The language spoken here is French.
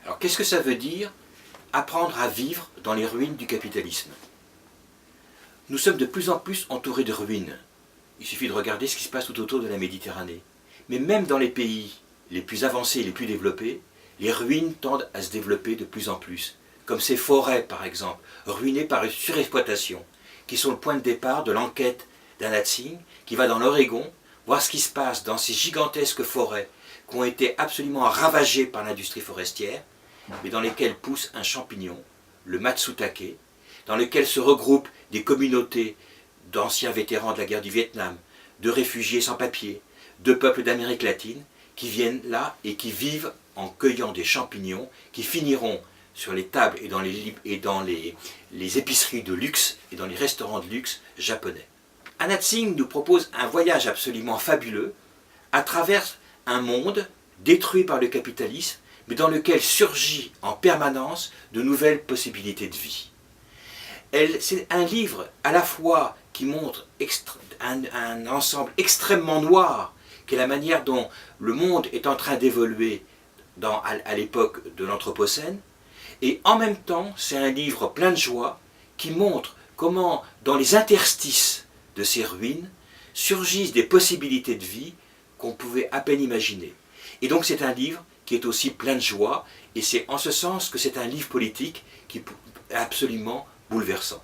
Alors qu'est-ce que ça veut dire apprendre à vivre dans les ruines du capitalisme? Nous sommes de plus en plus entourés de ruines. Il suffit de regarder ce qui se passe tout autour de la Méditerranée. Mais même dans les pays les plus avancés et les plus développés, les ruines tendent à se développer de plus en plus. Comme ces forêts par exemple, ruinées par une surexploitation, qui sont le point de départ de l'enquête d'Anat Singh, qui va dans l'Oregon voir ce qui se passe dans ces gigantesques forêts qui ont été absolument ravagées par l'industrie forestière, mais dans lesquelles pousse un champignon, le matsutake, dans lequel se regroupent des communautés d'anciens vétérans de la guerre du Vietnam, de réfugiés sans papier, de peuples d'Amérique latine, qui viennent là et qui vivent en cueillant des champignons qui finiront sur les tables et dans les épiceries de luxe et dans les restaurants de luxe japonais. Anat Singh nous propose un voyage absolument fabuleux à travers un monde détruit par le capitalisme, mais dans lequel surgit en permanence de nouvelles possibilités de vie. C'est un livre à la fois qui montre un ensemble extrêmement noir, qui est la manière dont le monde est en train d'évoluer à l'époque de l'Anthropocène, et en même temps c'est un livre plein de joie qui montre comment dans les interstices de ces ruines surgissent des possibilités de vie qu'on pouvait à peine imaginer. Et donc c'est un livre qui est aussi plein de joie, et c'est en ce sens que c'est un livre politique qui est absolument bouleversant.